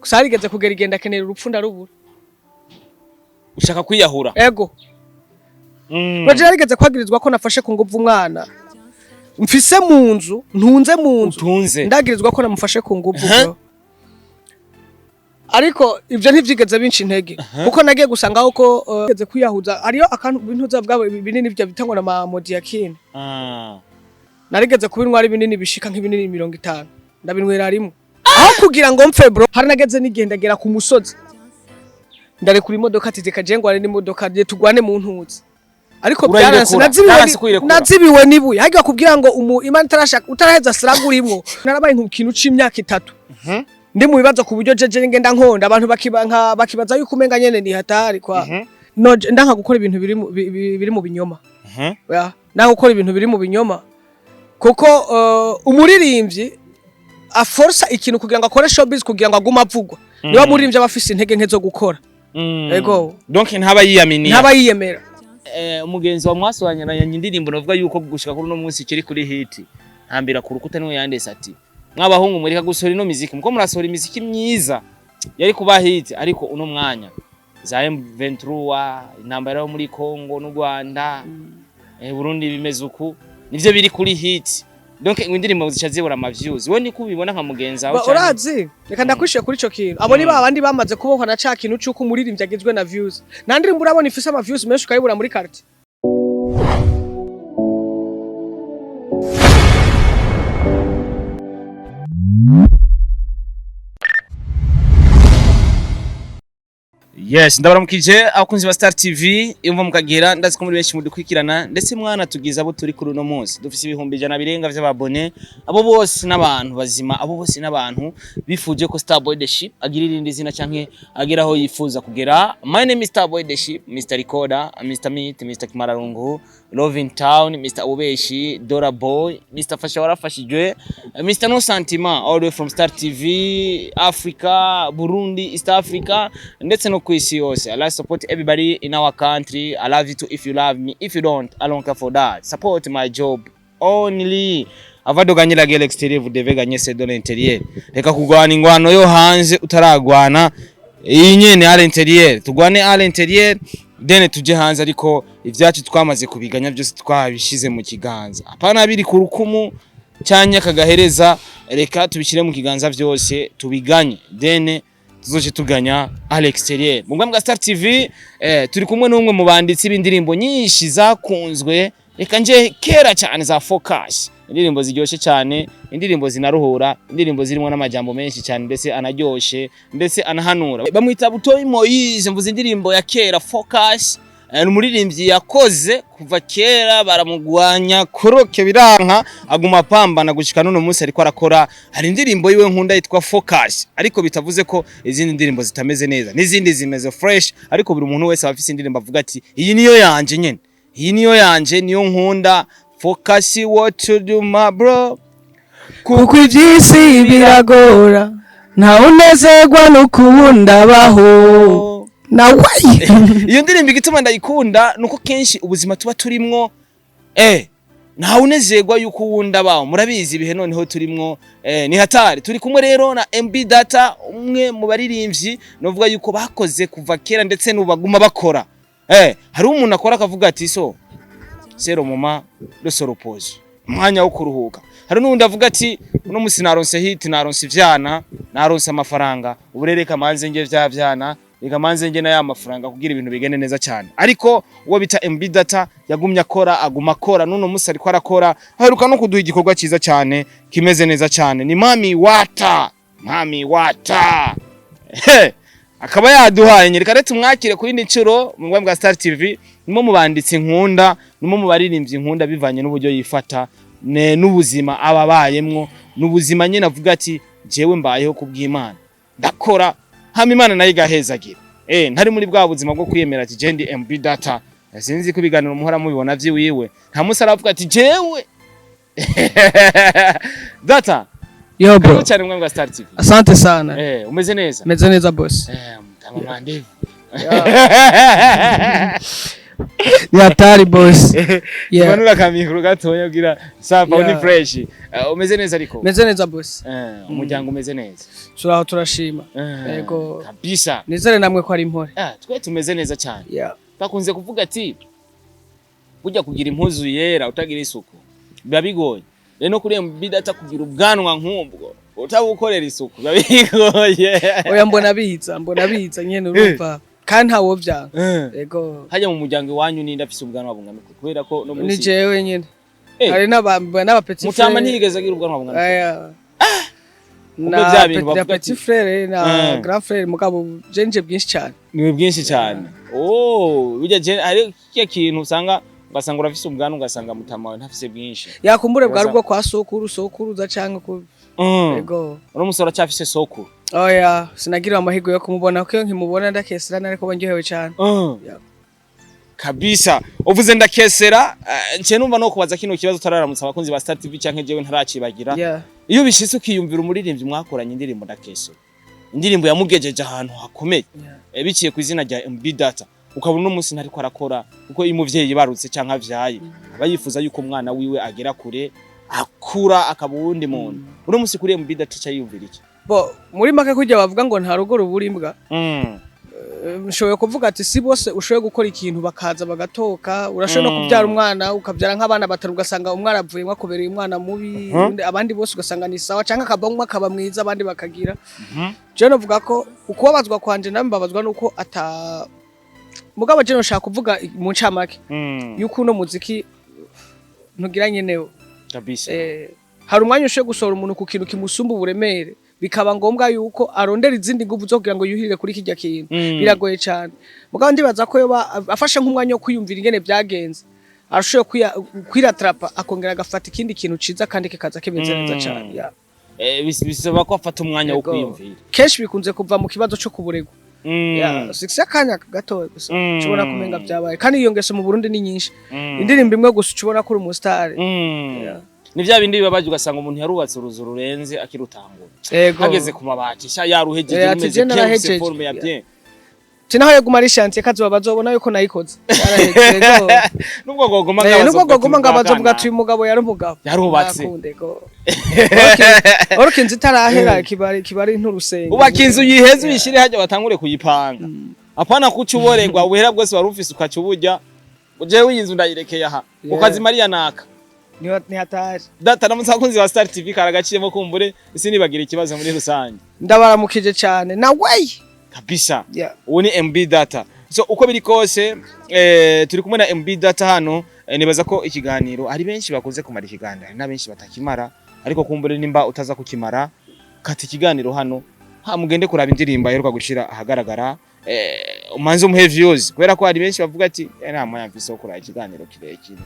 gusa harigeze kugera igenda kenera urupfu ndarubura. Ushaka kwiyahura? Ego. Baje harigeze kwagirizwa ko nafashe kunguvu umwana. Mfise mu nzu, ntunze mu nzu. Ndagirizwa ko namufashe kunguvu bro. Ariko ivyo ntivyigeze binshi intege kuko nagiye gusanga uko geze kwiyahuza ariyo akantu bintu zavugabo binini bya bitangwa na mamodi yakine. Narigeze kubinwara binini bishika nk'ibinini 50 ndabinwera rimwe aho kugira ngo mpfe bro hari nageze nigendagera ku musozi ndare kuri imodoka tizikaje ngo ari n'imodoka je tugwane mu ntuzi ariko byaranse nazibiwe nibuye hagiye kubwira ngo imana utaraheza siragurimwo narabaye nk'ikintu c'imyaka 3 ndi mu bibazo ku buryo jeje ngenda nkonda abantu bakibaza yuko umenga nyene ni hatari kwa no ndanka gukora ibintu biri mu binyoma ndanka gukora ibintu biri mu binyoma kuko umuririmbyi aforsa ikintu kugira ngo akore showbiz kugira ngo aguma avugwa niba muririmbyi abafise intege nke zo gukora ego donc ntaba yiyemera umugenzi wa mwaswanya na indirimbo navuga yuko gushika kuri no munsi kiri kuri hit hambira ku rukuta niwe yandese ati mwabahungu mureka gusora ino muziki muko murasora imiziki myiza yari kuba hit ariko uno mwanya za M23 intambara yo muri Kongo n'u Rwanda Burundi bimeze uku nivyo biri kuri hit donc indirimbo zicazibura ama views we ni kubibona nka mugenza aho cyane urazi reka ndakwishiye kuri ico kintu abo ni babandi bamaze kubohwa na ca kintu cyuko umuririmbyi agizwe na views nandirimbo urabona ifise ama views menshi ukayibura muri quartier. Yes, ndabaramukije abakunzi ba Star TV imva mukagera ndazi ko muri benshi mudukwikirana ndetse mwana tugiza abo turi kuri no munsi dufise ibihumbi 100 birenga vy'ababone abo bose n'abantu bazima abo bose n'abantu bifuje ko Star Boy the Ship agira irindi zina canke agera aho yifuza kugera. My name is Star Boy the Ship, Mr. Recorder, Mr. Meat, Mr. Kimararungu, Love in Town, Mr. Ubeshi, Dora Boy, Mr. Fasha warafashijwe, Mr. No Sentiment all the way from Star TV, Africa, Burundi, East Africa ndetse no kwisi yose. I like support everybody in our country. I love you too if you love me. If you don't, I don't care for that. Support my job only. Avado ganyira gele exterior vous devez gagner c'est de l'intérieur. Reka kugwana ingwano yo hanze utaragwana iyi nyene à l'intérieur. Tugwane à l'intérieur then tuje hanze ariko ivyacu twamaze kubiganya byose twabishize mu kiganza. Apana biri ku rukumu cyanya kagahereza reka tubishire mu kiganza byose tubiganye. Then tuzoje tuganya à l'extérieur. Mu bwa Star TV turi kumwe n'umwe mu banditsi b'indirimbo nyinshi zakunzwe reka nje kera cyane za Focus. Indirimbo ziryoshe cyane, indirimbo zinaruhura, indirimbo zirimo n'amajambo menshi cyane ndetse anaryoshe ndetse anahanura. Bamwita Butoyi Moise mvuze indirimbo ya kera Focus. Umuririmbyi yakoze kuva kera baramugwanya koroke biranka aguma pambana gushika none munsi ariko arakora hari indirimbo yiwe nkunda yitwa Focus ariko bitavuze ko izindi ndirimbo zitameze neza n'izindi zimeze fresh ariko buri umuntu wese afise indirimbo avuga ati iyi niyo yanje nyene iyi niyo yanje niyo nkunda Focus what to do my bro kuko ivyisi biragora nta unezerwa no kubunda baho nawe iyo ndirimbo igituma ndayikunda nuko kenshi ubuzima tuba turimwo nta unezerwa yuko wunda bawo murabizi ibihe noneho turimwo ni hatari turi kumwe rero na MB Data umwe mu baririmbyi novuga yuko bakoze kuva kera ndetse n'ubaguma bakora hari umuntu akora akavuga ati so sero mama le soropose mwanya wo kuruhuka hari n'undi avuga ati uno musi naronse hit naronse ivyana naronse amafaranga uburereka manze nge vyavyana reka manze nge na ya mafaranga kugira ibintu bigene neza cyane ariko uwo bita MB Data yagumya akora aguma akora nuno musi ariko arakora haruka no kuduha igikorwa cyiza cyane kimeze neza cyane ni Mami Wata akaba yaduhaye reka rete mwakire kuri Incuro mu bwa Star TV nimo mubanditse nkunda nimo mubaririmbyi nkunda bivanye n'uburyo yifata n'ubuzima ababayemwo n'ubuzima nyene avuga ati jewe mbayeho kubw'Imana ndakora hama Imana nayo igahezagira ntari muri bwa buzima bwo kwiyemera ati je ndi MB Data sinzi ko biganiro muhora mubibona vyiwiwe nta musara avuga ati jewe Data yo bro cyane mwe bwa Star TV asante sana umeze neza meze neza boss mtamamande ni hatari boss. Manura kamikuru gatoya kugira sapa uni fresh. Umeze neza ariko? Meze neza boss. Umuryango umeze neza. Turaho turashima. Yego. Kabisa. Nizere namwe ko ari impore. Twe tumeze neza cyane. Bakunze kuvuga ati burya kugira impuzu yera utagira isuku biba bigoye. Reno kuri mbidata kugira ubwanwa nk'ubwo utabukorera isuku biba bigoye. Oya mbona biza nyene urumva. Kandi ntawo vyanga. Yego. Hajya mu muryango wanyu ninda afise ubwanwa bungana kubera ko no musi. Ni jewe nyene. Hari n'aba petit frère. Mutama ntigeze agira ubwanwa bungana. Aya. Na petit frère na grand frère mugabo jenje bwinshi cyane. Ni bwinshi cyane. Bijya ari kintu usanga ugasanga urafise ubwanwa ugasanga mutama ntafise bwinshi. Yakumbure bwa rugo kwa sokuru za canke ku. Yego. Uno musora cyafise sokuru. Oya, sinagira amahigo yo kumubona kuko nkimubona ndakesera nariko bandyohewe cyane. Kabisa. Uvuze ndakesera, nce numva no kubaza kino kibazo tararamutsa abakunzi ba Star TV canke jewe ntaracibagira. Iyo bishitse ukiyumvira umuririmbyi mwakoranye indirimbo ndakesera. Indirimbo yamugejeje ahantu hakomeye. Biciye ku izina rya MB Data. Ukabona no munsi ntariko arakora kuko iyo umuvyeyi barutse canke avyaye abayifuza yuko umwana wiwe agera kure akura akaba uwundi muntu. Uno munsi kuri MB Data cyayumvira iki? Muri make kujya bavuga ngo nta rugo ruburimbwa. Nshoboye kuvuga ati si bose ushoboye gukora ikintu bakaza bagatoka, urashobora no kubyara umwana ukabyara nk'abana batatu ugasanga umwana avuye mwakobereye umwana mubi, abandi bose ugasanga ni sawa canke akabamwe akaba mwiza abandi bakagira. Je novuga ko ukubabazwa kwanje nambabazwa nuko mugabo je noshaka kuvuga mu ncamake yuko uno muziki ntugiranye newe kabisa. Hari umwanya ushoboye gusohora umuntu ku kintu kimusumba uburemere bikaba ngombwa yuko arondera izindi nguvu zo kugira ngo yuhirire kuri kijya kintu. Biragoye cyane mugabo ndibaza ko yoba afashe nk'umwanya wo kwiyumvira ingene byagenze arushoye kwiratrapa akongera agafata ikindi kintu ciza kandi kikaza kimeze neza cyane. Bisaba ko afata umwanya wo kwiyumvira. Kenshi bikunze kuva mu kibazo cyo kuburegwa. Sikisa kanya gatoye gusa cubona kumenga byabaye kandi iyo ngeso mu Burundi ni nyinshi. Indirimbo imwe gusa cubona ko uri mu star. Ni vya bindi bibabaje ugasanga umuntu yarubatse uruzu rurenze akirutangura. Hageze ku mabati sha yaruhejeje umeze bien forme ya bien. Tinaho yaguma ari chantier kazuba bazobona yuko nayikoze. Nubwo gogoma ngabazovuga ati umugabo yari umugabo. Yarubatse. Orokinzi tarahera kibari nturusenge. Ubakinzu yiheze uyishire hajya batangure kuyipanga. Apana kucuboregwa wera bwose warufise ukacuburya. Uje uyinzu ndayirekeye aha. Ukazi Maria naka. Ni hatari. Data namutsa kunzi wa Star TV karagaciyemo kumbure isi nibagira ikibazo muri rusange. Ndabaramukije cyane. Na way kabisa. Uwo ni MB Data. So uko biri kose turi kumwe na MB Data hano nibaza ko ikiganiro ari benshi bakunze kumara ikiganiro na benshi batakimara ariko kumbure nimba utaza kukimara kati ikiganiro hano mugende kuraba indirimbo aheruka gushira ahagaragara umanze umuhe views kubera ko ari benshi bavuga ati nta mwanya mfise okora ikiganiro kirekire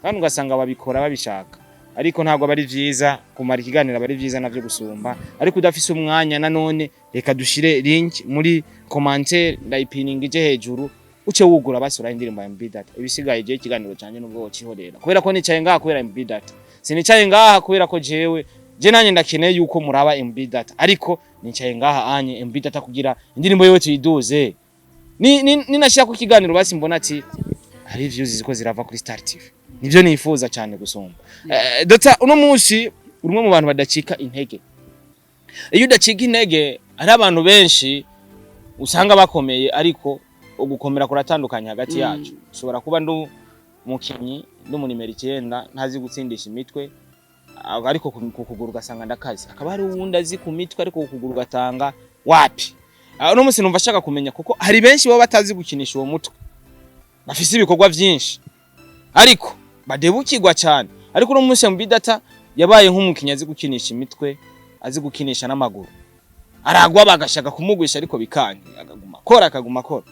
kandi ugasanga babikora babishaka ariko ntago bari vyiza kumara ikiganiro bari vyiza navyo gusumba ariko udafise umwanya nanone reka dushire link muri commentaire ndayipininga ije hejuru uce wugura basura indirimbo ya MB Data ibisigaye je ikiganiro cyane nubwo cihorera kubera ko nicaye ngaha kubera MB Data sinicaye ngaha kubera ko je nanye ndakeneye yuko muraba MB Data ariko nicaye ngaha anye MB Data kugira indirimbo yewe tuyiduze ni nashaka ku kiganiro basi mbona ati hari views ziko zirava kuri Star TV nivyo nifuza cyane gusomba. Data uno munsi urumwe mu bantu badacika intege. Iyo udacika intege ari abantu benshi usanga bakomeye ariko ugukomera kuratandukanye hagati yacu. Ushobora kuba ndu mukinyi mu nimero 9 ntazi gutsindisha imitwe ariko kukuguru gasanga ndakazi. Akaba ari uwundi azi ku mitwe ariko kukuguru gatanga wapi. Uno munsi numva shaka kumenya kuko hari benshi baba batazi gukinisha uwo mutwe. Bafise ibikorwa byinshi. Ariko badebukirwa cyane ariko no munsi MB Data yabaye nk'umukinya azi gukinisha imitwe azi gukinisha n'amaguru aragwa bagashaka kumugwisha ariko bikanye akaguma kora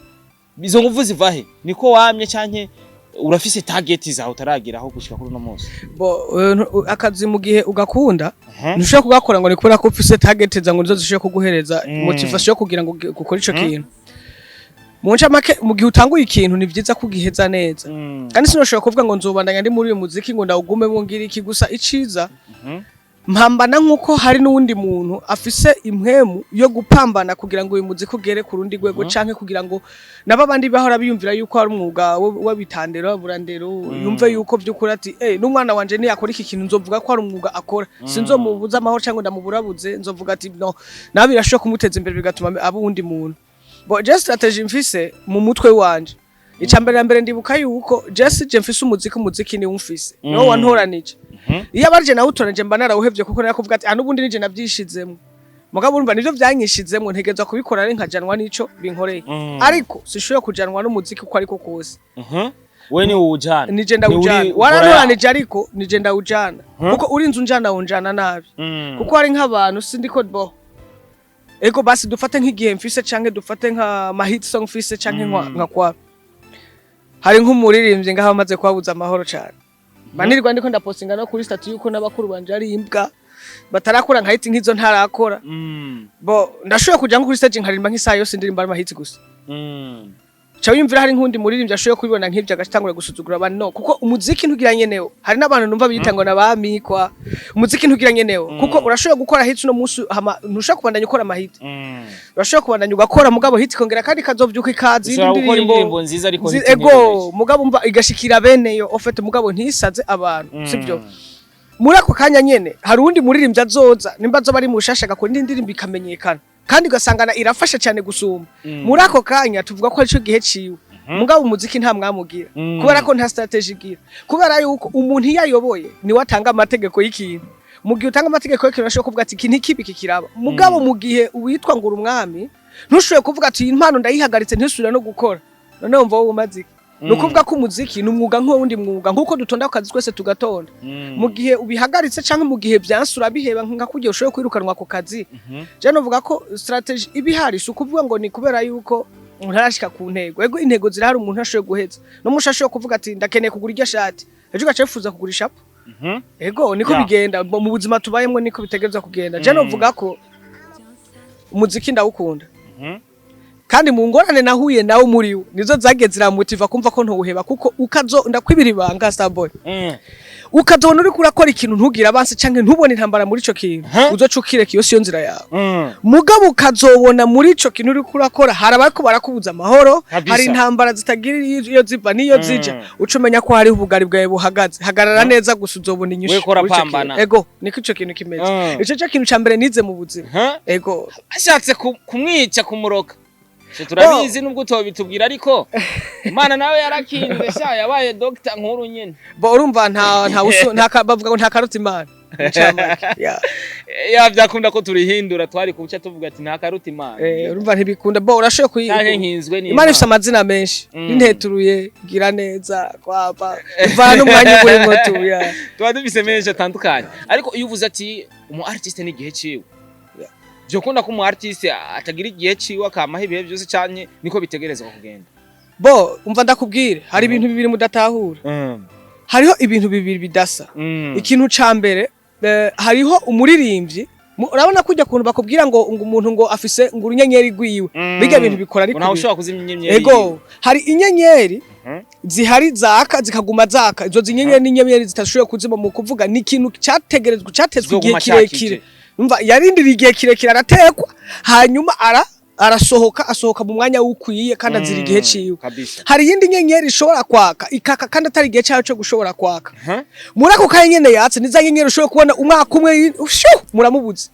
bizo nguvu zivahe niko wamye canke urafise target zaho utaragira aho gushika kuri no munsi akazi mu gihe ugakunda ntushaka kugakora ngo nikora ko ufise target za ngo nizo zishaka kuguhereza motivation kugira ngo gukora ico kintu Muncha make mu gihe utanguye ikintu ni byiza kugiheza neza. Kandi sinoshobora kuvuga ngo nzobandanya ndi muri uyu muziki ngo ndawugume ngira iki gusa iciza. mpambana nkuko hari n'uwundi muntu afise impwemu yo gupambana kugira ngo uyu muziki ugere ku rundi rwego canke kugira ngo naba bandi bahora biyumvira yuko ari umwuga w'abitandero burandero yumve yuko by'ukuri ati n'umwana wanje ni yakora iki kintu nzovuga ko ari umwuga akora sinzomubuza amahoro canke ndamuburabuze nzovuga ati no nabi birashobora kumuteza imbere bigatuma abo uwundi muntu bo just strategy mfise mu mutwe wanje icambere mbere ndibuka yuko just je mfise umuziki ni umfise no wantoranije iyo abarje nawe utoranije mba narawuhevye kuko narakuvuga ati nubundi nije navyishizemo mugabo urumva nivyo vyanyishizemo ntegeza kubikora ari nkajanwa nico binkoreye ariko sishoye kujanwa n'umuziki uko ariko kose we ni ujana nije ndawujana warantoranije ariko nije ndawujana kuko urinze unjana wonjana nabi kuko ari nk'abantu sindiko bo ego basi dufate nk'igihe mfise canke dufate nka hit song mfise canke nka kwa hari nk'umuririmbyi ngaho amaze kwabuza amahoro cyane banirwa ndiko ndapostinga no kuri statut yuko n'abakuru banje ari imbwa batarakora nka hit nk'izo ntarakora bo ndashoye kuja kuri stage nkaririmba nk'isaha yose ndirimba ari hit gusa Cha wimvira hari nkundi muririmbyi ashoye kubibona nk'ibyo agashitangura gusuzugura abantu no kuko umuziki ntugira nyenewo hari n'abantu numva bitango nabamikwa umuziki ntugira nyenewo kuko urashoye gukora hit no musu ntushaka kubandanya ukora amahit urashoye kubandanya ugakora mugabo hit kongera kandi kazovyuka ikazi indirimbo nziza ariko ego mugabo umva igashikira bene yo ofete mugabo ntisaze abantu sivyo muri ako kanya nyene hari undi muririmbyi azoza nimba zo bari mushasha gakora indirimbo ikamenyekana kandi ugasangana irafasha cyane gusuma muri ako kanya tuvuga ko arico gihe ciwe mugabo umuziki nta mwamugira kubera ko nta strategy gira kubera yuko umuntu yayoboye ni watanga amategeko y'ikintu mu gihe utanga amategeko y'ikintu ashobora kuvuga ati iki ntikibi kikiraba mugabo mu gihe uwitwa ngo umwami ntushoboye kuvuga ati impano ndayihagaritse ntisubira no gukora none wumva wowe umaziki nukuvuga ko umuziki ni umwuga nk'uwundi mwuga nkuko dutonda ku kazi twese tugatonda mu gihe ubihagaritse canke mu gihe byansura biheba nka kugiye ushoye kwirukanwa ku kazi je novuga ko strategy ibihari sukuvuga ngo ni kubera yuko ntarashika ku ntego ego intego zirahari umuntu ashoye guheza no mushashoye kuvuga ati ndakeneye kugura iryo shati ejo gacefuza kugura ishapo ego niko bigenda mu buzima tubayemwe niko bitegereza kugenda je novuga ko umuziki ndawukunda kandi mu ngorane nahuye nawe muriwe nizo zageze ziramutiva kumva ko ntuheba kuko ukazo ndakwibira ibanga Starboy ukazona uri kurakora ikintu ntugira abanse canke ntubone intambara muri ico kintu uzocukire kiyo siyo nzira yawe mugabo ukazobona muri ico kintu uri kurakora harabariko barakubuza amahoro hari intambara zitagira iyo ziva niyo zija ucumenya ko hari ubugari bwawe buhagaze hagarara neza gusa uzobona inyishu ego niko ico kintu kimeze ico cyo kintu cambere nize mu buzima ego ashatse kumwica kumuroka turabizi nubwo tubitubwira ariko Imana nawe yarakinze sha yabaye doctor nkuru nyene bo urumva nta bavuga ngo nta karuta Imana ya byakunda ko turihindura twari kubuca tuvuga ati nta karuta Imana urumva ntibikunda bo urashoye kuyihinzwe ni Imana ifite amazina menshi n'inteturuye gira neza kwapa ivana umwanya uri motuya tuba dufise menshi atandukanye ariko iyo uvuze ati umu artiste ni gihe ciwe Jokunda ko umu artiste atagira igihe ciwe akamaha ibihe byose cyane niko bitegerezwa kugenda bo umva ndakubwire hari ibintu bibiri mudatahura hariho ibintu bibiri bidasa ikintu cambere hariho umuririmbyi urabona kujya kuntu bakubwira ngo umuntu ngo afise ngo urunyenyeri gwiwe biga bintu bikora ariko naho ushobora kuzimya inyenyeri ego hari inyenyeri zihari zaka zikaguma zaka izo zinyenyeri n'inyenyeri zitashoboye kuzima mu kuvuga ni ikintu cyategerezwa cyatezwe igihe kirekire umva yarindira igihe kirekire aratekwa hanyuma asohoka mu mwanya w'ukwiye kandi azira igihe ciwe hari yindi nyenyeri ishobora kwaka ikaka kandi atari igihe cyayo cyo gushobora kwaka muri ako kanya nyene yatse niza nyenyeri ushobora kubona umwaka umwe muramubuze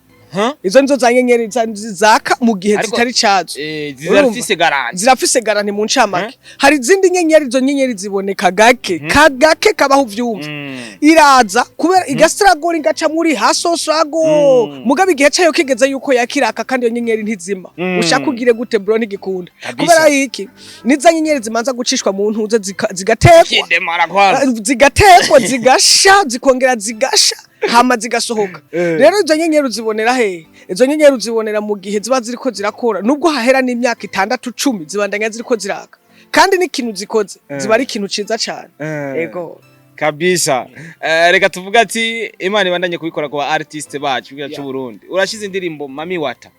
izo nizo za nyenyeri zaka mu gihe zitari cyazo zirafise garanti mu ncamake hari izindi nyenyeri izo nyenyeri ziboneka gake kabaho vyumva iraza kubera igastragora ingaca muri hasosago mugabe igihe cyayo kigeze yuko yakiraka kandi iyo nyenyeri ntizima ushaka kugire gute bro ntigikunda kubera iki niza nyenyeri zimanza gucishwa mu ntuze zigatekwa zigasha zikongera zigasha hama zigasohoka rero izo nyenyeri uzibonera he izo nyenyeri uzibonera mu gihe ziba ziriko zirakora nubwo hahera n'imyaka 6-10 zibandanya ziriko ziraka kandi n'ikintu zikoze ziba ari ikintu ciza cyane ego kabisa reka tuvuga ati Imana ibandanye kubikora kwa artiste bacu bya Burundi urashize indirimbo Mami Wata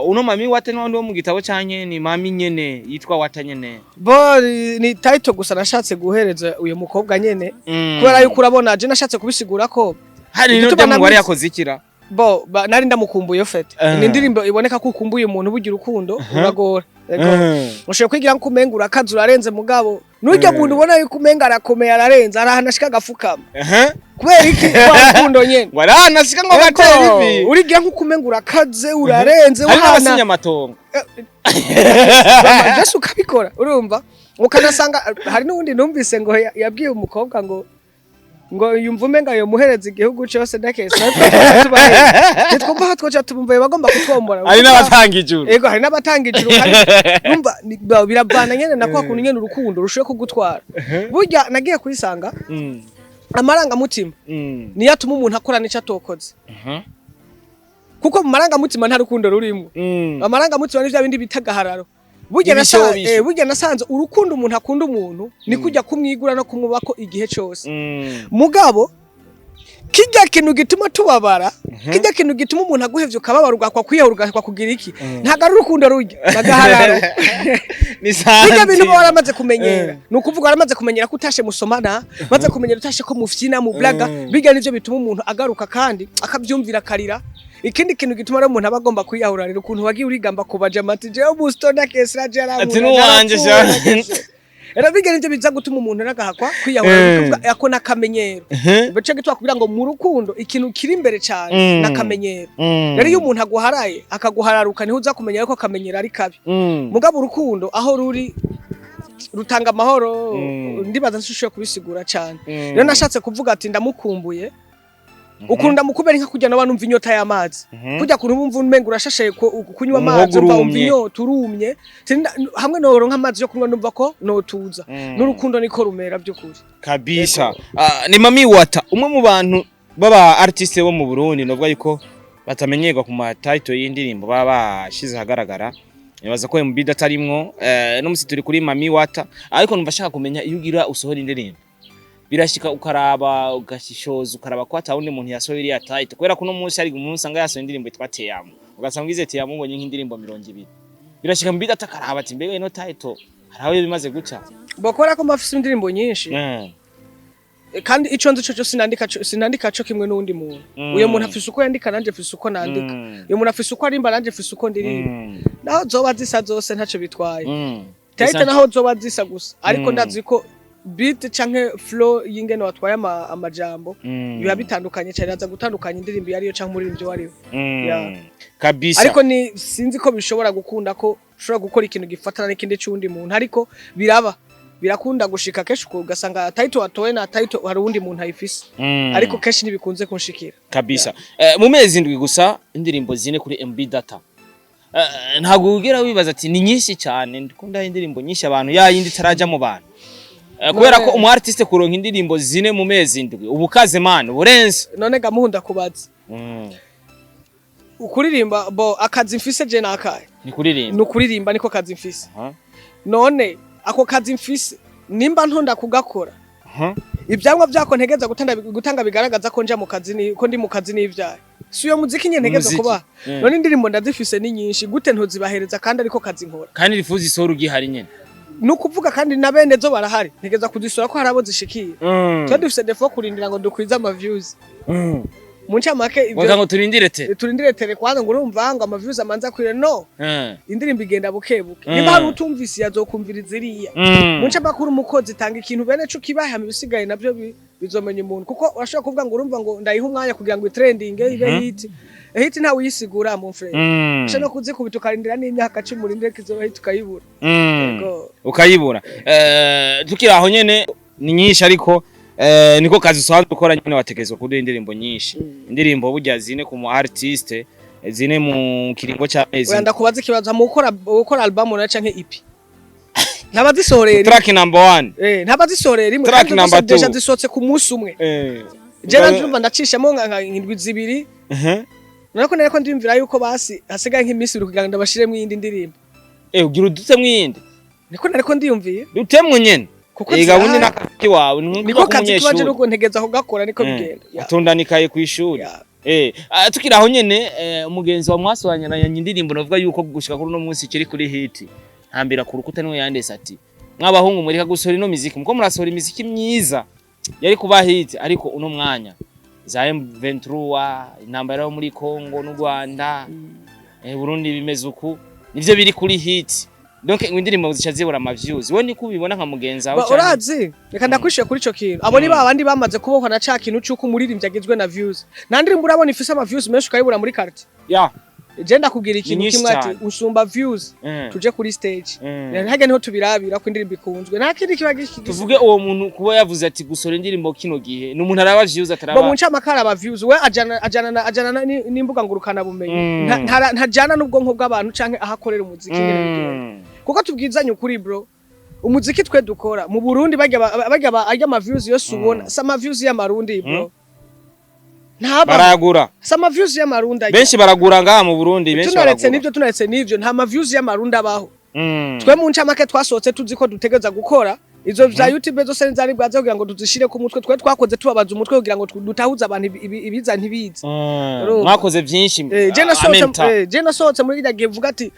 uno Mami Wata ni wo mu gitabo cyanye ni Mami nyene yitwa Wata nyene bo ni title gusa nashatse guhereza uyu mukobwa nyene kubera yuko urabona je nashatse kubisigura ko hari no demo wari yakoze ikira nari ndamukumbuye fete ni indirimbo iboneka ko ukumbuye umuntu bugira urukundo uragora ushobora kwigira nko kumenga urakaza urarenze mugabo nujya muntu ubona yuko umenga arakomeye ararenze arahanashika agafukama kubera iki kwa rukundo nyene waranashika ngo gatera ibi urigira nko kumenga urakaze urarenze wahana amatongo Jesu kabikora urumva ukanasanga hari n'undi numvise ngo yabwiye umukobwa ngo yumva umenga yo muhereza igihugu cyose ndakese twumva ha twoca tubumvaye bagomba kutwombora hari n'abatanga ijuru yego hari n'abatanga ijuru numva biravana nyene nakwa kuntu nyene urukundo rushoye kugutwara burya nagiye kuyisanga amaranga mutima niyo atuma umuntu akora n'icyo atokoze kuko mu maranga mutima nta rukundo rurimo amaranga mutima ni bya bindi bitagahararo burya nasanze urukundo umuntu akunda umuntu ni kujya kumwigura no kumubako igihe cyose mugabo kijya kintu gituma tubabara kijya kintu gituma umuntu aguhevye ukababarwa kwa kwiyahurwa kwa kugira iki ntago ari urukundo rujya nagahararo ni santi bijya bintu baramaze kumenyera nukuvuga baramaze kumenyera ko utashe musomana maze kumenyera utashe ko mufyina mu blaga bijya nivyo bituma umuntu agaruka kandi akabyumvira karira ikindi kintu gituma rero umuntu abagomba kwiyahurira ukuntu wagiye urigamba kubaje amati je ubustona kesra je aramu ati nuwanje era bijya nivyo biza gutuma umuntu aragahakwa kwiyahurira ako nakamenyero bice gitwa kugira ngo mu rukundo ikintu kiri imbere cyane nakamenyero rero iyo umuntu aguharaye akaguhararuka niho uza kumenyera ko akamenyero ari kabi mugabo urukundo aho ruri rutanga amahoro ndibaza nshushoye kubisigura cyane rero nashatse kuvuga ati ndamukumbuye ukunda mukubera nka kujya nabantu umva inyota y'amazi kujya kuntu umva umenga urashashaye kunywa amazi umva inyota urumye hamwe no ronka amazi yo kunywa numva ko notuza n'urukundo niko rumera byo kuri kabisa ni mami wata umwe mu bantu baba artiste bo mu Burundi novuga yuko batamenyerwa ku ma title y'indirimbo baba bashize hagaragara nibaza ko MB datarimwo no musi turi kuri mami wata ariko numva shaka kumenya iyo ugira usohora indirimbo birashika ukaraba ugashishoza ukaraba ko atawundi muntu yasohora iriya title kubera ko no munsi ari umuntu sanga yasohora indirimbo itwa Teyamo ugasanga ize Teyamo ubonye nk'indirimbo 200 birashika mbida takaraba ati mbega ino title haraho bimaze guca bokora ko mafise indirimbo nyinshi kandi ico nzi cyo sinandika cyo kimwe n'undi muntu uyo muntu afise uko yandika nanje afise uko nandika uyo muntu afise uko arimba nanje afise uko ndirimba naho zoba zisa zose ntaco bitwaye title naho zoba zisa gusa ariko ndazi ko beat canke flow yingene watwaye amajambo biba bitandukanye cyane aza gutandukanya indirimbo yariyo canke umuririmbyi wariyo kabisa ariko ni sinzi ko bishobora gukunda ko ushobora gukora ikintu gifatana n'ikindi cy'undi muntu ariko birakunda gushika keshi ugasanga title watowe na title hari undi muntu ayifise ariko keshi nibikunze kunshikira kabisa mu mezi ndwi gusa indirimbo zine kuri MB data ntago ugera wibaza ati ni nyinshi cyane ndikunda indirimbo nyinshi abantu yayindi taraja mu bantu kubera ko umu artiste kuronka indirimbo zine mu mezi ndwi ubukaze man burenze none gamuhunda kubaza ukuririmba akazi mfise je nakaye ni kuririmba n'ukuririmba niko kazi mfise none ako kazi mfise nimba ntonda kugakora ibyangwa byako ntegeza gutanga bigaragaza ko nja mu kazi ko ndi mu kazi n'ivyaye siyo muziki nye ntegeza kuba none indirimbo ndazifise ni nyinshi gute ntozibahereza kandi ariko kazi nkora kandi rifuza isoro ugihari nyene nukuvuga kandi nabene zo barahari ntegeza kudisura ko harabo zishikiye cyo dufise defo kurindira ngo dukwiza ama views muncha make ibyo ngo turindire tere kwanza ngo urumva ngo ama views amanza kwire no indirimbo igenda bukebuke niba hari utumvisi yazokumviriza iriya muncha makuru umukozi tanga ikintu bene cyo kibaha bisigaye nabyo bizomenya umuntu kuko urashaka kuvuga ngo urumva ngo ndayiha umwanya kugira ngo trending ibe hit nta wisigura mu friend cyo no kuzi kubitukarindira n'imyaka 10 murindire kizoba hit ukayibura ukayibura tukira aho nyene ni nyinshi ariko niko kazi usanzwe ukora nyine watekerezwa kuduha indirimbo nyinshi indirimbo burya zine ku mu artiste zine mu kiringo cy'amezi wenda kubaza ikibazo mu gukora album na canke EP ntabazisorera track number 1 ntabazisorera imwe track number 2 deja zisotse ku munsi umwe je ndumva ndacishamo nka indwi zibiri nariko ndimvira yuko basi hasigaye nk'iminsi kugira ngo ndabashiremo iyindi ndirimbo ugira udute mwindi nariko ndiyumviye dutemwe nyene ega bundi nakaki wawe niko kazi twaje nuko ntegeza ko gakora niko bigenda utondanikaye ku ishuri tukira aho nyene umugenzi wa mwasohanya na indirimbo navuga yuko gushika kuri no munsi kiri kuri hit hambira ku rukuta niwe yandese ati mwabahungu muri kagusora ino muziki muko murasohora imiziki myiza yari kuba hit ariko uno mwanya za M23 intambara yo muri Congo n'u Rwanda Burundi bimeze uku nivyo biri kuri hit donc indirimbo zica zibura ama views we niko ubibona nka mugenza wawe cyane urazi reka ndakwishiye kuri ico kintu abo ni babandi bamaze kubohwa na ca kintu cyuko umuririmbyi agizwe na views na ndirimbo urabona ifise ama views menshi ukayibura muri quartier je ndakubwira ikintu kimwe ati usumba views tuje kuri stage hage niho tubirabira ko indirimbo ikunzwe nta kindi kiba gishiki tuvuge uwo muntu kuba yavuze ati gusora indirimbo kino gihe n'umuntu araba views ataraba bo munca makara aba views we ajana n'imbuga ngurukana bumenyi ntajana n'ubwonko bw'abantu canke ahakorera umuziki nyene kuko tubwizanye ukuri bro umuziki twe dukora mu Burundi barya ama views yose ubona sama views y'amarundi bro baragura sama views y'amarunda benshi baragura ngaha mu Burundi benshi tunaretse nivyo nta ma views y'amarunda baho twe mu ncamake twasohotse tuzi ko dutegeza gukora izo vya YouTube zose nzari bwaze kugira ngo tuzishire ku mutwe twe twakoze tubabaza umutwe kugira ngo dutahuza abantu ibiza ntibiza mwakoze byinshi je nasohotse muri gihe vuga ati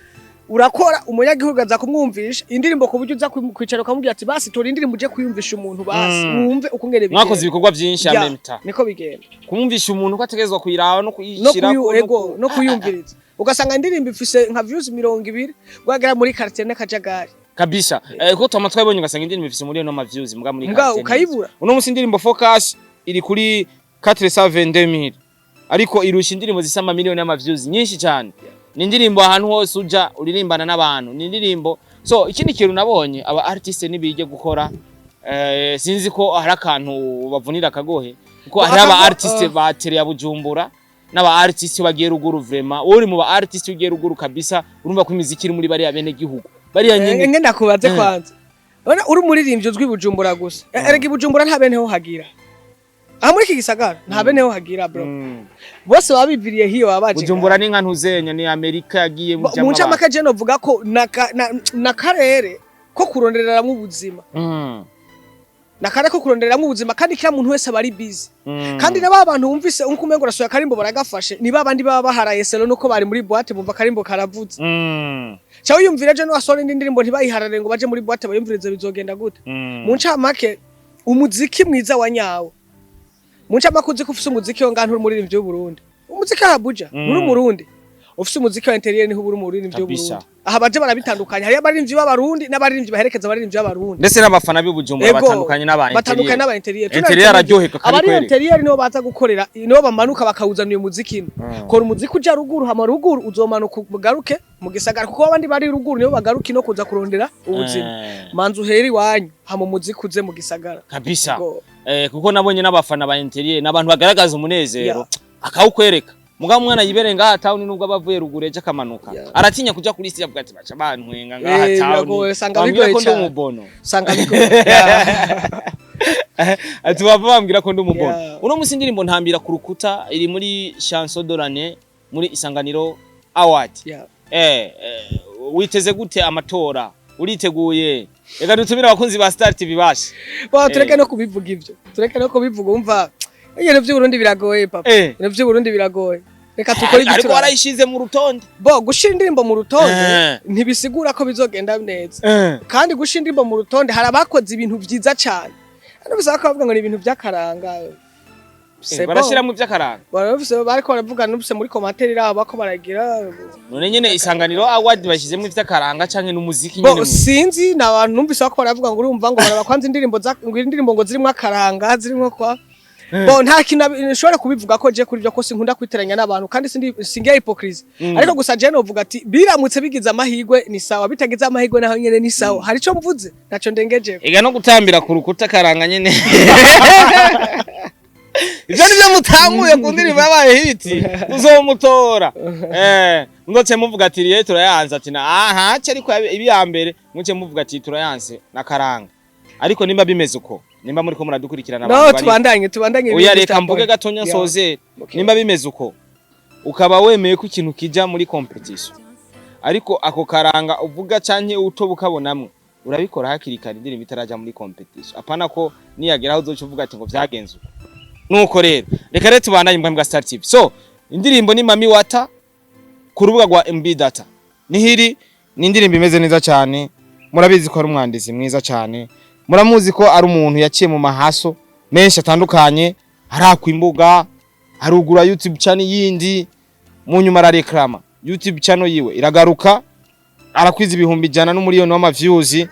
urakora umunyagihugu aza kumwumvisha indirimbo ku buryo uza kwicara ukamubwira ati basi tori indirimbo uje kuyumvisha umuntu basi wumve ukungere bigenda mwakoze ibikorwa byinshi amemta niko bigenda kumumvisha umuntu ko ategezwa kuyiraba no kuyishira no kuyumviriza ugasanga indirimbo ifise nka views 200 gwagera muri quartier n'akajagari kabisa ko tuma twabonye ugasanga indirimbo ifise muri no ma views mbwa muri quartier ukayibura uno musi indirimbo focus iri kuri 422,000 ariko irusha indirimbo zisa miliyoni y'ama views nyinshi cyane ni indirimbo ahantu hose uja uririmbana n'abantu ni indirimbo so ikindi kintu nabonye aba artiste nibije gukora sinzi ko hari akantu bavunira akagohe kuko hari aba artiste batereye Bujumbura n'aba artiste bagiye ruguru vraiment uri mu ba artiste ugiye ruguru kabisa urumva ko imiziki iri muri bari bene gihugu bari nyine ngenda kubaze kwanza uri muririmbyi uzwi Bujumbura gusa erega Bujumbura nta bene ho hagira muri iki gisagara nta bene ho hagira bro bose babiviriye hiyo babaje Bujumbura ni nka Ntuzenya ni Amerika yagiye mu jamama munca makaje no vuga ko na karere ko kurondereramwe ubuzima nakare ko kurondereramwe ubuzima kandi kira muntu wese bari busy kandi naba abantu bumvise unko umengo rasoya karimbo baragafashe ni babandi baba baharaye selo nuko bari muri boîte bumva karimbo karavuze cyawe yumvira je no asore indirimbo ntibayiharare ngo baje muri boîte bayumvirize bizogenda gute munca make umuziki mwiza wa nyawo munca makuzi ko ufise umuziki wo ngantu muri rimvyo Burundi umuziki ahabuja muri Burundi ufise umuziki wa interieur niho buri muri rimvyo Burundi aha baje barabitandukanye hari abarimvyi b'abarundi n'abarimvyi baherekeza abarimvyi b'abarundi ndetse n'abafana b'Ubujumbura batandukanye n'aba interieur araryoheka kandi kweri interieur niho baza gukorera niho bamanuka bakawuzana uyo muziki kora umuziki uja ruguru hama ruguru uzomanuka ugaruke mu gisagara kuko abandi bari ruguru niho bagaruka no kuza kurondera ubuzima manzu heri wanyu hama umuziki uze mu gisagara kabisa kuko nabonye n'abafana ba interieur n'abantu bagaragaza umunezero akawukwereka mugabo mwana yibere ngaha town nubwo abavuye ruguru eje kamanuka aratinya kuja kuri stage avuga ati baca bantwenga ngaha town sanga bigoye ko ndumubono sanga bigoye ati bambwira ko ndumubono uno musi indirimbo ntambira ku rukuta iri muri chanson de l'année muri Isanganiro Award witeze gute amatora uriteguye reka dutumira abakunzi ba Star TV bashi tureke no kubivuga ivyo tureke no kubivuga umva ibintu by'Uburundi biragoye papa ibintu by'Uburundi biragoye reka tukore igituro ariko warayishize mu rutonde bo gushira indirimbo mu rutonde ntibisigura ko bizogenda neza kandi gushira indirimbo mu rutonde hari abakoze ibintu byiza cyane hano bisaba ko bavuga ngo ni ibintu by'akaranga barashira mu by'akaranga bariko baravuga n'ubuse muri commentaire iraho bako baragira none nyene Isanganiro Award bashizemo ivy'akaranga canke n'umuziki nyene sinzi nabantu numvise bako baravuga ngo urumva ngo barabakwanza indirimbo ngo zirimo akaranga zirimo kwa bo nta kintu nshobora kubivuga ko je kuri byo ko sinkunda kwiteranya n'abantu kandi singiye hypocrisie ariko gusa je no vuga ati biramutse bigize amahigwe ni sawa bitagize amahigwe naho nyene ni sawa hari ico mvuze naco ndengeje ega no gutambira ku rukuta karanga nyene ivyo nivyo mutanguye ku ndirimbo yabaye hiti uzomutora ngoce muvuga ati riye turayanze ati aha cyo ariko ibi ya mbere muce muvuga ati turayanze na karanga ariko nimba bimeze uko nimba muri ko muradukurikirana abantu bari tubandanye oya reka mvuge gatonya soze nimba bimeze uko ukaba wemeye ko ikintu kija muri competition ariko ako karanga uvuga canke uto bukabonamwe urabikora hakiri kare indirimbo itaraja muri competition apana ko niyageraho uzoca uvuga ati ngo vyagenze uko nuko rero reka rero tubandanye mbwa Star TV so indirimbo ni Mami Wata ku rubuga rwa MB Data nihiri ni indirimbo imeze neza cyane murabizi ko ari umwandisi mwiza cyane muramuzi ko ari umuntu yaciye mu mahaso menshi atandukanye harakwa imbuga arugura YouTube channel yindi mu nyuma arareklama YouTube channel yiwe iragaruka arakwiza ibihumbi 100 n'umuriyoni w'ama views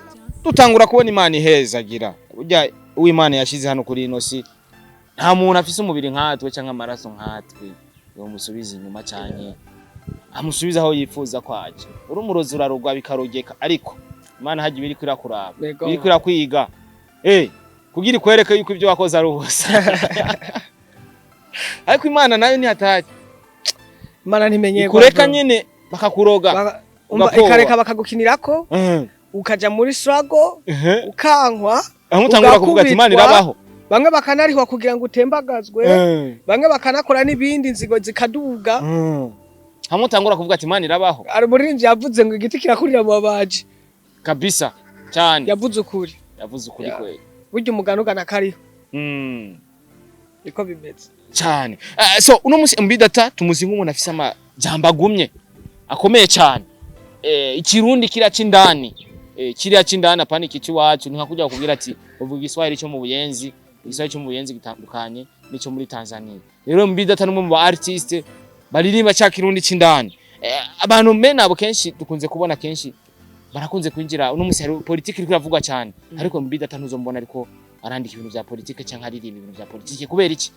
dutangura kubona Imana iheza gira burya uw'Imana yashize hano kuri ino si nta muntu afise umubiri nkatwe cyangwa amaraso nkatwe yo musubiza inyuma cyane amusubiza aho yifuza kwaje urumurozi urarugwa bikarogeka ariko Imana haje biri kwirakuraba biri kwirakwiga kugira ikwereke yuko ibyo wakoze ari ubusa ariko Imana nayo ni hatari Imana ntimenye kureka nyene bakakuroga ikareka bakagukinirako ukaja muri struggle ukankwa amutangura kuvuga ati Imana irabaho bamwe bakanarihwa kugira ngo utembagazwe bamwe bakanakora n'ibindi nzigo zikaduga amutangura kuvuga ati Imana irabaho ari muri yavuze ngo igiti kirakurira mu babaji kabisa cyane yavuze ukuri kweli burya umugano ugana kariho niko bimeze cyane so uno munsi mbidata tumuzi nk'umuntu afise amajambo agumye akomeye cyane ikirundi kiraca indani kiriya cindana paniki cy'iwacu nka kujya kugira ati uvuga Igiswahili cyo mu Buyenzi Igiswahili cyo mu Buyenzi gitandukanye n'icyo muri Tanzania rero mbidata n'umwe mu artiste baririmba cya kirundi cindani abantu mena abo kenshi dukunze kubona kenshi barakunze kwinjira uno munsi hari politiki iri kuravugwa cyane ariko mbidata ntuzombona ariko arandika ibintu bya politiki cyangwa aririmba ibintu bya politiki kubera iki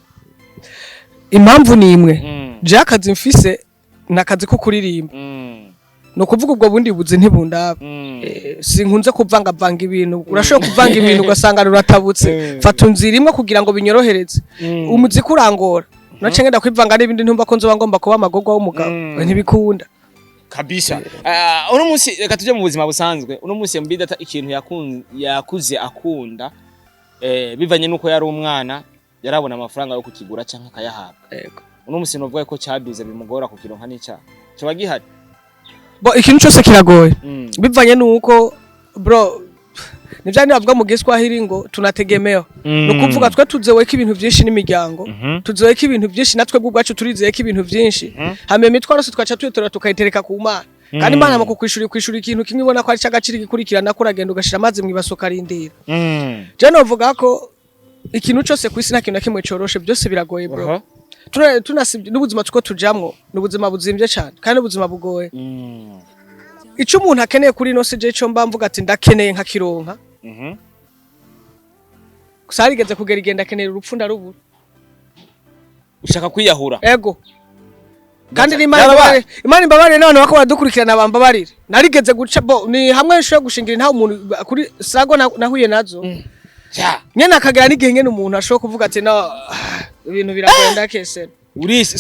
impamvu ni imwe Jakazi mfise nakazi ko kuririmba no kuvuga ubwo bundi buzi ntibundaba sinkunze kuvanga vanga ibintu urashobora kuvanga ibintu ugasanga ruratabutse fata unzira imwe kugira ngo binyorohereze umuziki urangora nace ngenda kwivanga n'ibindi ntumva ko nzoba ngomba kuba amagogwa w'umugabo ntibikunda kabisa uno munsi reka tuje mu buzima busanzwe uno munsi mbidata ikintu yakuze akunda bivanye nuko yari umwana yarabona amafaranga yo kukigura canka akayahabwa yego uno munsi novuga ko cyaduze bimugora kukironka n'icyaha cyo gihari bo ikintu cyose kiragoye bivanye nuko bro nivyani bavuga mu Giswahili ngo tunategemeo no kuvuga twe tuzewe ko ibintu byinshi n'imiryango tuzewe ko ibintu byinshi natwe bw'ubwacu turizeye ko ibintu byinshi hame mitwaro se twaca tuyotora tukayitereka ku Mana kandi Imana mu kwishura ikintu kimwe ibona ko ari cyagaciri gikurikirana ko uragenda ugashira amazi mwibasoka rindira je novuga ko ikintu cyose kwisi nta kintu kimwe coroshe byose biragoye bro tunasibye n'ubuzima tuko tujamwo n'ubuzima buzimbye cyane kandi ubuzima bugoye ico umuntu akeneye kuri no seje cyo mba mvuga ati ndakeneye nka kironka kusarigeze kugera igenda akeneye urupfu ndarubura ushaka kwiyahura ego kandi Imana imbabare n'abantu bako badukurikirana bambabarire narigeze guca bo ni hamwe nshoye gushingira nta umuntu kuri sago nahuye nazo nyene akagera n'igihe ngene umuntu ashobora kuvuga ati no ibintu biragenda kese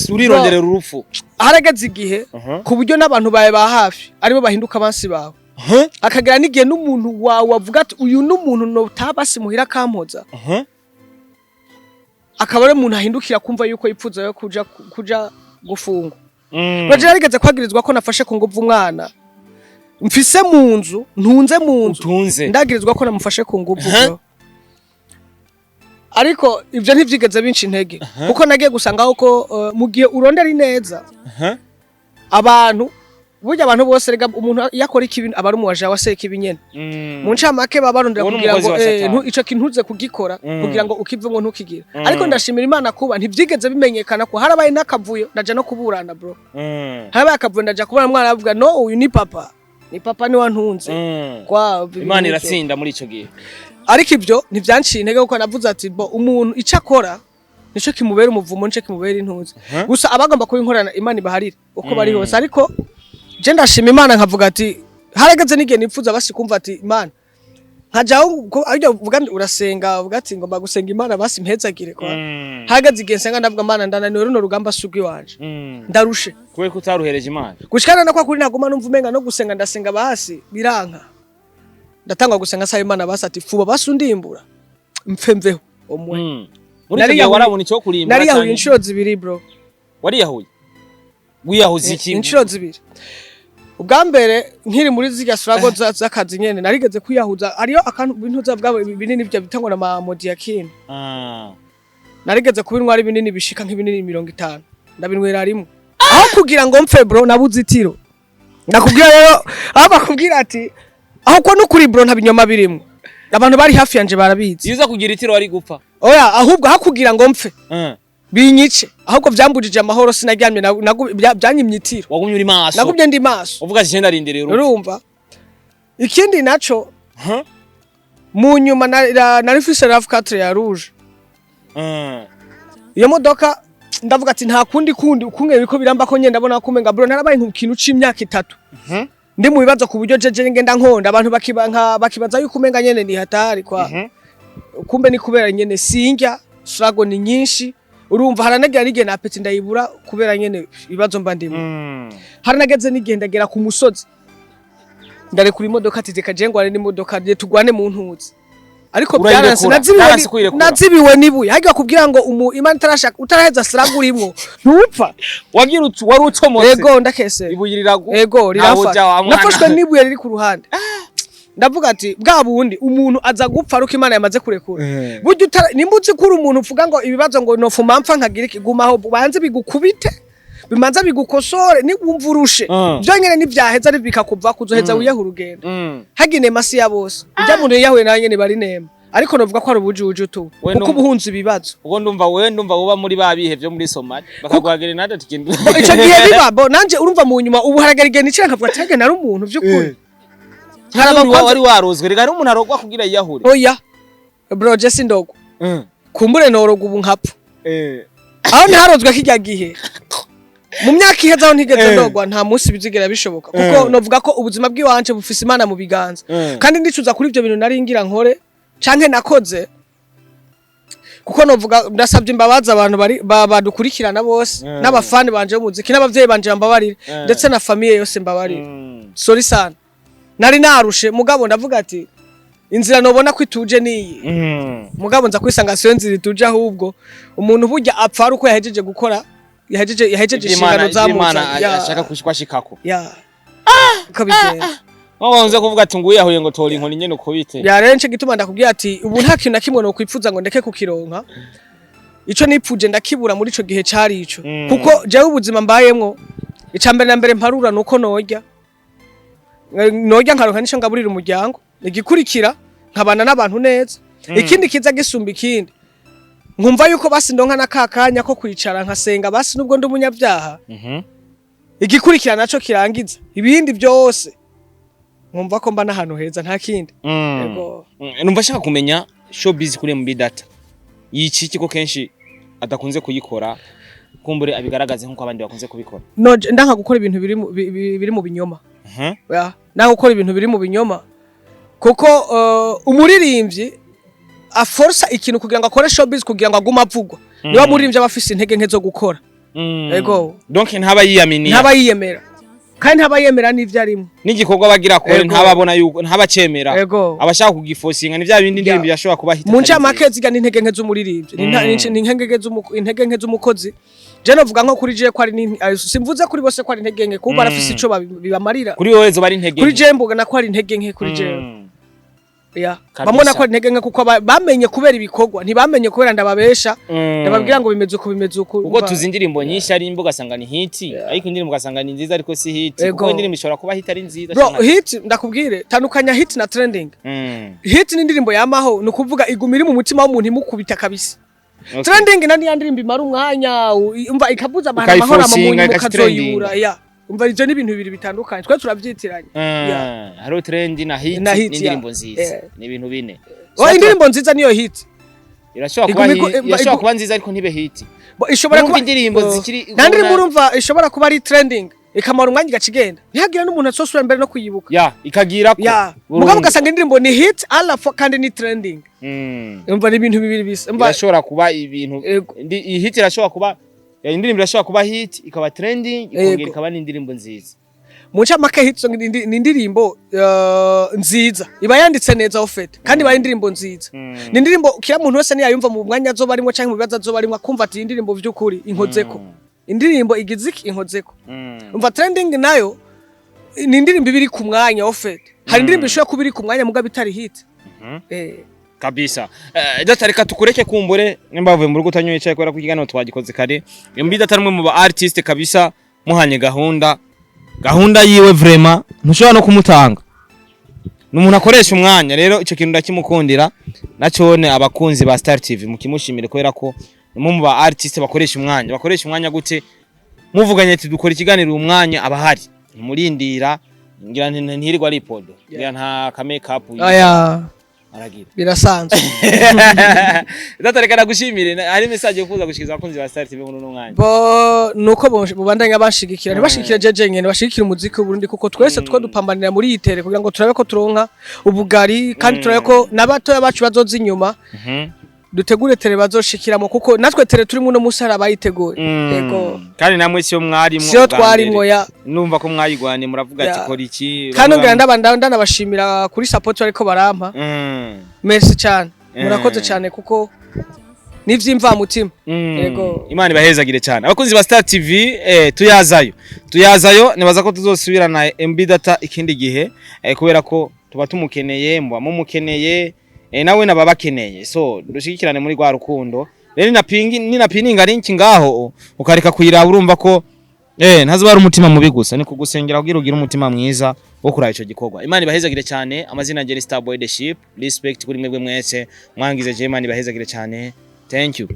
urironderera urupfu harageze igihe ku buryo n'abantu baye ba hafi aribo bahinduka abansi bawe akagera n'igihe n'umuntu wawe avuga ati uyu n'umuntu no tabasi muhira kampoza akaba ari umuntu ahindukira kumva yuko yipfuza yo kuja gufungwa baje yarigeze kwagirizwa ko nafashe kunguvu umwana mfise mu nzu ntunze mu nzu ndagirizwa ko namufashe kunguvu bro ariko ivyo ntivyigeze binshi intege kuko nagiye gusangaho ko mu gihe urondera ineza abantu burya abantu bose rega umuntu yakora ikibintu abari umuwaje waseka ibinyene mu ncamake babarondera kugira ngo ico kintuze kugikora kugira ngo ukivemo ntukigira ariko ndashimira Imana kuba ntivyigeze bimenyekana ko harabaye nakavuyo ndaje no kuburana bro harabaye akavuyo ndaje kubana mwana avuga no uyu ni papa ni wantunze kwa Imana iratsinda muri ico gihe ariko ivyo ntivyanciye intege kuko navuze ati bo umuntu ico akora nico kimubera umuvumo nico kimubera intuze gusa abagomba kubinkorana Imana ibaharira uko bari hose ariko je ndashima Imana nkavuga ati harageze n'igihe nipfuza basi kumva ati Imana nkajaho aryo uvuga urasenga uvuga ati ngomba gusenga Imana basi mpezagire kwa hageze igihe senga ndavuga Imana ndananiwe runo rugamba sugwi wanje ndarushe kwe kutaruhereje Imana gushikana na kwa kuri naguma numva umenga no gusenga ndasenga basi biranka ndatangwa gusenga sa Imana basi ati fuba basundimbura mfemveho omwe muri warabona icyo kurimbura nari yahuye inshuro zibiri bro wari yahuye wiyahuze iki inshuro zibiri ubwa mbere nkiri muri zirya struggle z'akazi nyene narigeze kwiyahuza ariyo akantu bintu zavugabo binini bya bitangwa na mamodi yakini narigeze kubinwa ari binini bishika nk'ibinini 50 ndabinwera rimwe aho kugira ngo mfe bro nabuzitiro nakubwira rero aba kubwira ati aho ko nukuri bro nta binyoma birimo abantu bari hafi yanje barabizi yuza kugira itiro wari gupfa oya ahubwo hakugira ngo mfe binyice ahubwo vyambujije amahoro sinaryamye byanyimye itiro wagumye uri maso nagumye ndi maso uvuga ati ndarindiriye urumva ikindi naco mu nyuma narifise RAV4 ya rouge iyo modoka ndavuga ati nta kundi ukunge biko biramba ko nyenda ndabona kumenga bro narabaye nk'ikintu c'imyaka 3 ndi mu bibazo ku buryo jeje ngenda nkonda abantu bakibaza yuko umenga nyene ni hatari kwa kumbe ni kubera nyene sinjya struggle ni nyinshi urumva haranagira nige na apeti ndayibura kubera nyene ibibazo mba ndimo haranageze nigendagera ku musozi ndare kuri imodoka atizeka je ngware n'imodoka je tugwane mu ntuzi ariko byaranse nazibiwe nibuye hagiye kubwira ngo imana tarashaka utaraheza siragurimwo ntupfa wagira wari utomotse yego ndakese ibuyirirago yego rirafa nafashwe nibuye riri ku ruhande ndavuga ati bwa bundi umuntu aza gupfa ruko imana yamaze kurekura buryo nimbuzi kuri umuntu uvuga ngo ibibazo ngo nofuma mpfa nkagira ikigumaho banze bigukubite bimanza bigukosore ni wumvurushe byonyene nivyaheza ari bikakuva kuzoheza wiyaho urugendo hagine masi ya bose ujya muntu yahuye nawe nyene bari nema ariko novuga ko ari ubujuje tu kuko ubuhunzi ibibazo ubwo ndumva uba muri babihe byo muri Somalia bakagwagere nada tikindu ico gihe bibabo nanje urumva mu nyuma ubu haragarige nicira nkavuga ati hage nari umuntu by'ukuri wari warozwe rega ari umuntu arogwa kugira yahure oya bro Jesse ndogo kumbure noroga ubu nkapfa aho ntarozwe kijya gihe mu myaka iheza aho ntigeze ndogwa nta munsi bizigera bishoboka kuko novuga ko ubuzima bw'iwanje bufise imana mu biganza kandi ndicuza kuri ivyo bintu naringira nkore canke nakoze kuko novuga ndasabye imbabazi abantu badukurikirana bose n'abafani banje b'umuziki n'abavyeyi banje bambabarira ndetse na famille yose mbabarira sorry sana nari narushe mugabo ndavuga ati inzira nobona ko ituje niyi mugabo nza kwisanga siyo nzira ituje ahubwo umuntu burya apfa ari uko yahejeje gukora yahejeje inshingano zamuzana ashaka kushikako kabigenda wabanze kuvuga ati nguyahuye ngo tora inkoni nyene ukubite yarence gituma ndakubwiye ati ubu nta kintu na kimwe no kwipfuza ngo ndeke kukironka ico nipfuje ndakibura muri ico gihe cari ico kuko jewe ubuzima mbayemwo icambere na mbere mparura nuko norya nkaronka nico ngaburira umuryango igikurikira nkabana n'abantu neza ikindi kiza gisumba ikindi nkumva yuko basi ndonka nakakanya ko kwicara nkasenga basi nubwo ndi umunyabyaha igikurikira naco kirangiza ibindi byose nkumva ko mba nahantu heza nta kindi yego numva shaka kumenya showbiz kuri mu bidata yici kiko kenshi adakunze kuyikora kumbure abigaragaze nkuko abandi bakunze kubikora no ndanka gukora ibintu biri mu binyoma ndanka gukora ibintu biri mu binyoma kuko umuririmbyi aforsa ikintu kugira ngo akore showbiz kugira ngo aguma avugwa niba muririmbyi abafise intege nke zo gukora yego donc ntaba yiyemera kandi ntaba yemera n'ivyo arimo n'igikorwa bagira kore ntababona yuko ntabacemera abashaka kugifosinga ni vya bindi ndirimbo yashobora kubahita mu ncamake ziga n'intege nke z'umuririmbyi intege nke z'umukozi je novuga nko kuri je ko ari simvuze kuri bose ko ari intege nke kuko barafise ico bibamarira kuri wowe zo bari intege kuri je mbuga nako ari intege nke kuri je bamona ko intege nke kuko bamenye kubera ibikorwa ntibamenye kubera ndababesha ndababwira ngo bimeze uko ubwo tuzi indirimbo nyinshi ari imbuga sanga ni hit ariko indirimbo gasanga ni nziza ariko si hit kuko indirimbo ishobora kuba hit ari nziza bro hit ndakubwire tandukanya hit na trending hit ni indirimbo yamaho nukuvuga igumira mu mutima w'umuntu imukubita kabisa trending nani yandirimbo imara umwanya umva ikabuza abantu amahoro mu mukazoyura umva ivyo ni ibintu bibiri bitandukanye twe turavyitiranye haro trend na hit n'indirimbo nziza ni ibintu bine indirimbo nziza niyo hit irashobora kuba nziza ariko ntibe hit ishobora kuba indirimbo zikiri nandirimbo urumva ishobora kuba ari trending ikamara umwanya igacigenda ntihagira n'umuntu asosura mbere no kuyibuka ikagira ko mugabo ugasanga indirimbo ni hit kandi ni trending umva ni ibintu bibiri bisa irashobora kuba ibintu hit irashobora kuba indirimbo irashobora kuba hit ikaba trending ikongera ikaba n'indirimbo nziza mu ncamake hit song ni indirimbo nziza iba yanditse neza ofete kandi iba indirimbo nziza ni indirimbo kira muntu wese ni yayumva mu mwanya zo barimo canke mu bibazo zo barimo akumva ati indirimbo by'ukuri inkozeko indirimbo igiziki inkozeko umva trending nayo ni indirimbo ibiri ku mwanya ofete hari indirimbo ishobora kuba iri ku mwanya mugabo itari hit kabisa datareka tukureke kumbure nimbavuye mu rugo utanyoye cyaye kwera kugigana twagikoze kare mbida tarimwe mu ba artiste kabisa muhanye gahunda yiwe vraiment ntushobora no kumutanga numuntu akoresha umwanya rero ico kintu ndakimukundira nacone abakunzi ba Star TV mukimushimire kwera ko mu ba artiste bakoresha umwanya gute muvuganye ati dukora ikiganiro umwanya abahari murindira ngira ntirirwa ari podo ngira nta ka make up aya aragira birasanzwe ndatareka gushimire hari message kuza gushikiza abakunzi ba Star TV muri umwanya bo nuko bubandanya bashigikira ntibashigikira jeje nyene bashigikira umuziki w'Uburundi kuko twese two dupambanira muri yitere kugira ngo turabe ko turonka ubugari kandi turabe ko nabatoya bacu bazoza inyuma dutegure tere bazoshikiramo kuko natwe tere turi muno musara bayiteguye yego kandi namwe siyo mwarimo siyo twarimo ya numva ko mwayigwane muravuga ati kora iki kandi ngira ndanabashimira kuri support ariko barampa merci cyane murakoze cyane kuko nivyimva mutima yego Imana ibahezagire cyane abakunzi ba Star TV tuyazayo nibaza ko tuzosubirana MB data ikindi gihe kubera ko tuba tumukeneye mba mumukeneye nawe nababakeneye so dushikirane muri gwa rukundo rero ninapininga linki ngaho ukareka kuyiraba urumva ko ntazobara umutima mubi gusa ni kugusengera kugira ugire umutima mwiza wo kuraba ico gikorwa Imana ibahezagire cyane amazina ngeri Star Boy the Ship respect kuri mwebwe mwese mwangize je Imana ibahezagire cyane thank you